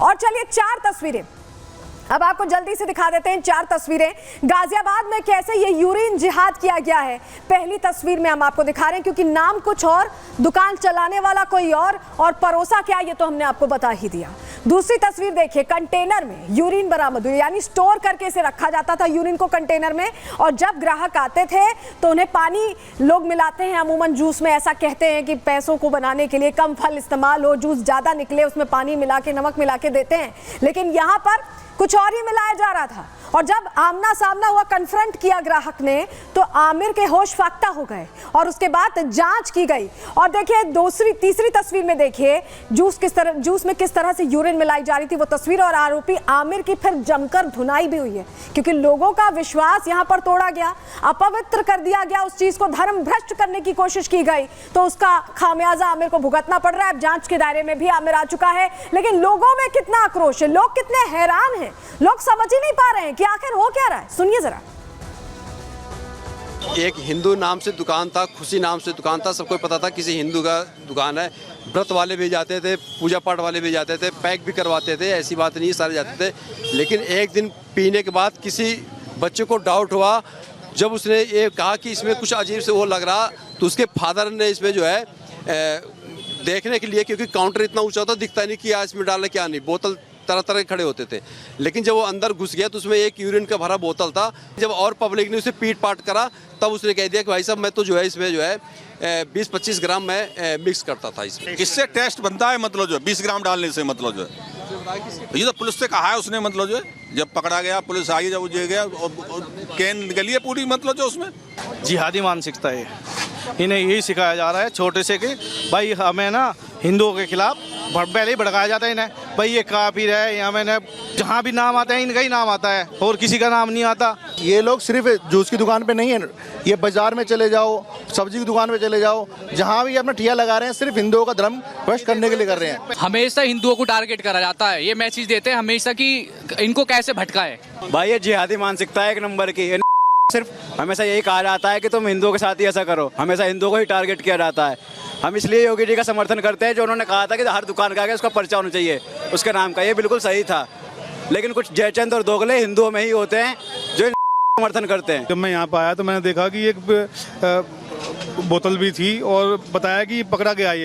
और चलिए 4 तस्वीरें अब आपको जल्दी से दिखा देते हैं। 4 तस्वीरें गाजियाबाद में कैसे ये यूरिन जिहाद किया गया है। पहली तस्वीर में हम आपको दिखा रहे हैं क्योंकि नाम कुछ और, दुकान चलाने वाला कोई और परोसा क्या ये तो हमने आपको बता ही दिया। दूसरी तस्वीर देखिए, कंटेनर में यूरिन बरामद हुई, यानी स्टोर करके इसे रखा जाता था यूरिन को कंटेनर में, और जब ग्राहक आते थे तो उन्हें पानी लोग मिलाते हैं अमूमन जूस में, ऐसा कहते हैं कि पैसों को बनाने के लिए, कम फल इस्तेमाल हो, जूस ज़्यादा निकले, उसमें पानी मिला के, नमक मिला के देते हैं, लेकिन यहाँ पर कुछ और ही मिलाया जा रहा था। और जब आमना सामना हुआ, कन्फ्रंट किया ग्राहक ने, तो आमिर के होश फाख्ता हो गए और उसके बाद जांच की गई। और देखिए तीसरी तस्वीर में देखिए जूस में किस तरह से यूरिन मिलाई जा रही थी वो तस्वीर, और आरोपी आमिर की फिर जमकर धुनाई भी हुई है क्योंकि लोगों का विश्वास यहां पर तोड़ा गया, अपवित्र कर दिया गया, उस चीज को धर्म भ्रष्ट करने की कोशिश की गई, तो उसका खामियाजा आमिर को भुगतना पड़ रहा है। अब जांच के दायरे में भी आमिर आ चुका है, लेकिन लोगों में कितना आक्रोश है, लोग कितने हैरान हैं, लोग समझ ही नहीं पा रहे हैं कि आखिर हो क्या रहा है। सुनिए जरा। एक हिंदू नाम से दुकान था, खुशी नाम से दुकान था, सबको पता था किसी हिंदू का दुकान है। व्रत वाले भी जाते थे, पूजा पाठ वाले भी जाते थे, पैक भी करवाते थे, ऐसी बात नहीं, सारे जाते थे। लेकिन एक दिन पीने के बाद किसी बच्चे को डाउट हुआ, जब उसने ये कहा कि इसमें कुछ अजीब से वो लग रहा, तो उसके फादर ने इसमें जो है देखने के लिए, क्योंकि काउंटर इतना ऊंचा था दिखता नहीं कि इसमें डाला क्या नहीं, बोतल तरह तरह के खड़े होते थे, लेकिन जब वो अंदर घुस गया तो उसमें एक यूरिन का भरा बोतल था। जब और पब्लिक ने उसे पीट पाट करा तब उसने कह दिया कि भाई साहब मैं तो जो है इसमें जो है 20-25 ग्राम में मिक्स करता था। इससे टेस्ट बनता है, मतलब जो 20 ग्राम डालने से, मतलब जो है ये तो पुलिस से कहा है उसने, मतलब जो है जब पकड़ा गया, पुलिस आई, जब वो गया कैन निकली है पूरी, मतलब जो उसमें जिहादी मानसिकता है। इन्हें यही सिखाया जा रहा है छोटे से कि भाई हमें ना हिंदुओं के खिलाफ पहले ही भड़काया जाता है इन्हें, भाई ये काफिर है, यहाँ मैंने जहाँ भी नाम आता है इनका ही नाम आता है और किसी का नाम नहीं आता। ये लोग सिर्फ जूस की दुकान पे नहीं है, ये बाजार में चले जाओ, सब्जी की दुकान पे चले जाओ, जहाँ भी अपना ठिया लगा रहे हैं सिर्फ हिंदुओं का धर्म भ्रष्ट करने के लिए कर रहे हैं। हमेशा हिंदुओं को टारगेट करा जाता है, ये मैसेज देते हैं हमेशा कि इनको कैसे भटकाए। भाई ये जिहादी मानसिकता है एक नंबर की। सिर्फ हमेशा यही कहा जाता है कि तुम हिंदुओं के साथ ही ऐसा करो, हमेशा हिंदुओं को ही टारगेट किया जाता है। हम इसलिए योगी जी का समर्थन करते हैं जो उन्होंने कहा था कि हर दुकान का आगे उसका पर्चा होना चाहिए उसके नाम का, ये बिल्कुल सही था। लेकिन कुछ जयचंद और दोगले हिंदुओं में ही होते हैं जो समर्थन करते हैं। जब मैं यहाँ पर आया तो मैंने देखा कि एक बोतल भी थी और बताया कि पकड़ा गया, ये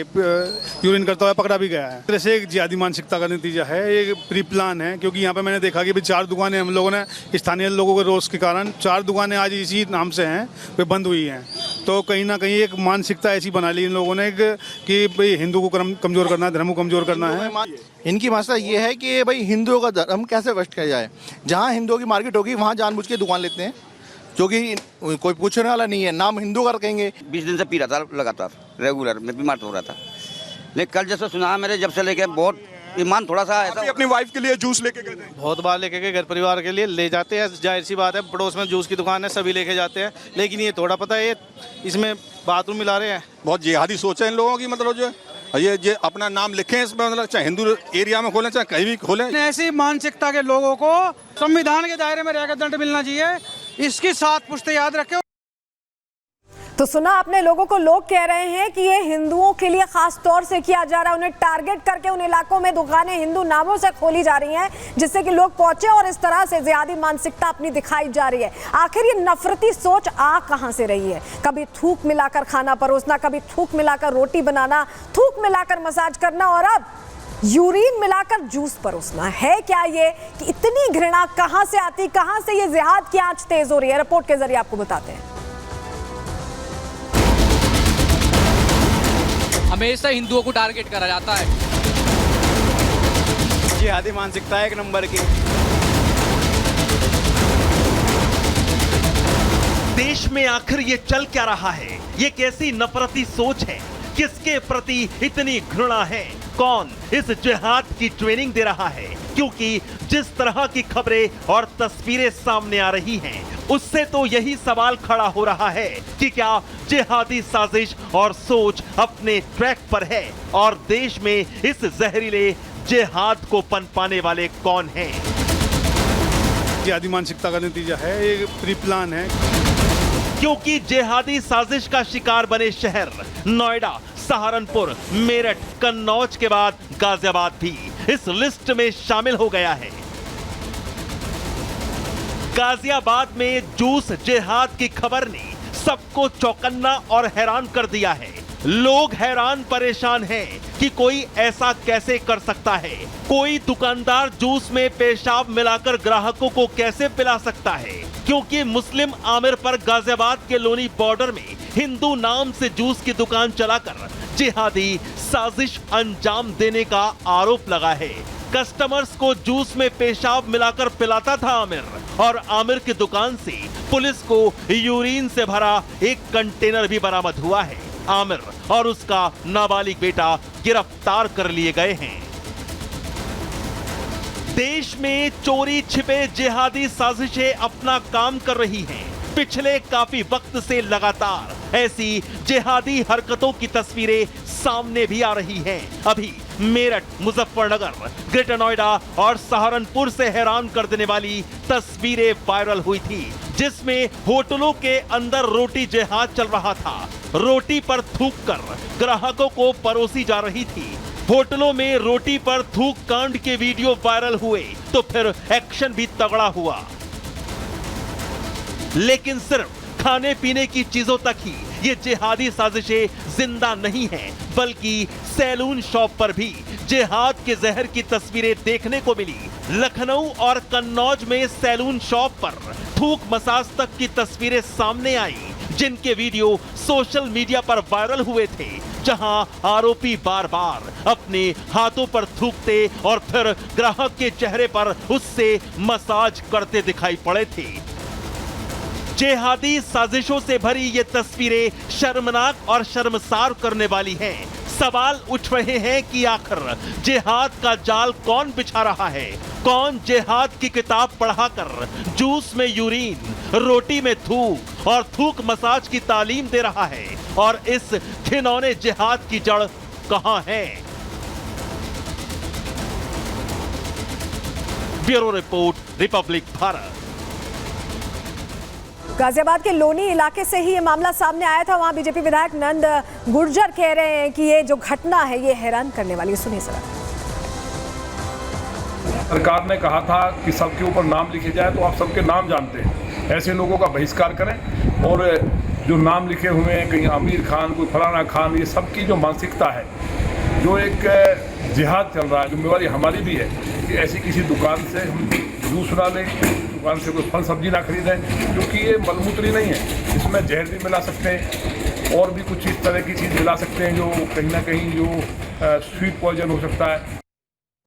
यूरिन करता हुआ पकड़ा भी गया है। जैसे एक जिहादी मानसिकता का नतीजा है, ये प्री प्लान है, क्योंकि यहाँ पे मैंने देखा कि 4 दुकानें हम लोगों ने स्थानीय लोगों के रोष के कारण 4 दुकानें आज इसी नाम से हैं, वे बंद हुई हैं। तो कहीं ना कहीं एक मानसिकता ऐसी बना ली इन लोगों ने कि भाई हिंदू को कमजोर करना है, धर्म को कमजोर करना है। इनकी मसला ये है कि भाई हिंदुओं का धर्म कैसे भ्रष्ट किया जाए। जहाँ हिंदुओं की मार्केट होगी वहाँ जानबूझ के दुकान लेते हैं, क्योंकि कोई पूछने वाला नहीं है, नाम हिंदू का रखेंगे। 20 दिन से पी रहा था लगातार, रेगुलर, मैं बीमार हो रहा था। लेकिन कल जैसे सुना मेरे, जब से लेके बहुत ईमान थोड़ा सा ऐसा। अपनी वाइफ के लिए जूस लेके गए थे? बहुत बार लेके गए, घर परिवार के लिए ले जाते हैं, जाहिर सी बात है, पड़ोस में जूस की दुकान है, सभी लेके जाते हैं, लेकिन ये थोड़ा पता है इसमें बाथरूम मिला रहे हैं। बहुत जिहादी सोच है इन लोगों की, मतलब जो है ये अपना नाम लिखें इसमें, मतलब चाहे हिंदू एरिया में खोलें चाहे कहीं भी खोलें। ऐसी मानसिकता के लोगों को संविधान के दायरे में रहकर दंड मिलना चाहिए, इसकी 7 पुश्ते याद रखें। तो सुना आपने, लोगों को लोग कह रहे हैं कि ये हिंदुओं के लिए खास तौर से किया जा रहा है, उन्हें टारगेट करके उन इलाकों में दुकानें हिंदू नामों से खोली जा रही हैं जिससे कि लोग पहुंचे, और इस तरह से जिहादी मानसिकता अपनी दिखाई जा रही है। आखिर ये नफरती सोच आ कहां से रही है? कभी थूक मिलाकर खाना परोसना, कभी थूक मिलाकर रोटी बनाना, थूक मिलाकर मसाज करना, और अब यूरिन मिलाकर जूस परोसना। है क्या ये कि इतनी घृणा कहां से आती, कहां से ये जिहाद की आंच तेज हो रही है? रिपोर्ट के जरिए आपको बताते हैं। हमेशा हिंदुओं को टारगेट करा जाता है। जिहादी मानसिकता है एक नंबर की। देश में आखिर ये चल क्या रहा है? ये कैसी नफरती सोच है? किसके प्रति इतनी घृणा है? कौन इस जिहाद की ट्रेनिंग दे रहा है? क्योंकि जिस तरह की खबरें और तस्वीरें सामने आ रही हैं, उससे तो यही सवाल खड़ा हो रहा है कि क्या जिहादी साजिश और सोच अपने ट्रैक पर है, और देश में इस जहरीले जिहाद को पनपाने वाले कौन हैं? जिहादी मानसिकता का नतीजा है, ये प्री प्लान है। क्योंकि जिहादी साजिश का शिकार बने शहर नोएडा, सहारनपुर, मेरठ, कन्नौज के बाद गाजियाबाद भी। इस लिस्ट में शामिल हो गया है। गाजियाबाद में जूस जिहाद की खबर ने सबको चौकन्ना और हैरान कर दिया है। लोग हैरान परेशान हैं कि कोई ऐसा कैसे कर सकता है। कोई दुकानदार जूस में पेशाब मिलाकर ग्राहकों को कैसे पिला सकता है, क्योंकि मुस्लिम आमिर पर गाजियाबाद के लोनी बॉर्डर में हिंदू नाम से जूस की दुकान चलाकर जिहादी साजिश अंजाम देने का आरोप लगा है। कस्टमर्स को जूस में पेशाब मिलाकर पिलाता था आमिर, और आमिर की दुकान से पुलिस को यूरिन से भरा एक कंटेनर भी बरामद हुआ है। आमिर और उसका नाबालिग बेटा गिरफ्तार कर लिए गए हैं। देश में चोरी छिपे जिहादी साजिशें अपना काम कर रही हैं। पिछले काफी वक्त से लगातार ऐसी जिहादी हरकतों की तस्वीरें सामने भी आ रही हैं। अभी मेरठ, मुजफ्फरनगर, ग्रेटर नोएडा और सहारनपुर से हैरान कर देने वाली तस्वीरें वायरल हुई थी, जिसमें होटलों के अंदर रोटी जिहाद चल रहा था। रोटी पर थूककर ग्राहकों को परोसी जा रही थी। होटलों में रोटी पर थूक कांड के वीडियो वायरल हुए तो फिर एक्शन भी तगड़ा हुआ। लेकिन सिर्फ खाने पीने की चीजों तक ही ये जिहादी साजिशें जिंदा नहीं हैं, बल्कि सैलून शॉप पर भी जिहाद के जहर की तस्वीरें देखने को मिली। लखनऊ और कन्नौज में सैलून शॉप पर थूक मसाज तक की तस्वीरें सामने आई, जिनके वीडियो सोशल मीडिया पर वायरल हुए थे, जहां आरोपी बार बार अपने हाथों पर थूकते और फिर ग्राहक के चेहरे पर उससे मसाज करते दिखाई पड़े थे। जिहादी साजिशों से भरी ये तस्वीरें शर्मनाक और शर्मसार करने वाली हैं। सवाल उठ रहे हैं कि आखिर जिहाद का जाल कौन बिछा रहा है? कौन जिहाद की किताब पढ़ाकर जूस में यूरिन, रोटी में थूक और थूक मसाज की तालीम दे रहा है? और इस घिनौने जिहाद की जड़ कहां है? Bureau report, Republic Bharat. Ghaziabad के लोनी इलाके से ही ये मामला सामने आया था। वहां बीजेपी विधायक नंद गुर्जर कह रहे हैं कि ये जो घटना है ये हैरान करने वाली है। सुनिए सर। सरकार ने कहा था कि सबके ऊपर नाम लिखे जाए, तो आप सबके नाम जानते हैं। ऐसे लोगों का बहिष्कार करें, और जो नाम लिखे हुए हैं, कहीं आमिर खान, कोई फलाना खान, ये सबकी जो मानसिकता है, जो एक जिहाद चल रहा है, जिम्मेवारी हमारी भी है कि ऐसी किसी दुकान से हम जूस ना लें, दुकान से कोई फल सब्जी ना खरीदें, क्योंकि ये मलमूत्री नहीं है। इसमें जहर भी मिला सकते हैं और भी कुछ इस तरह की चीज़ मिला सकते हैं जो कहीं ना कहीं जो स्वीट पॉइजन हो सकता है।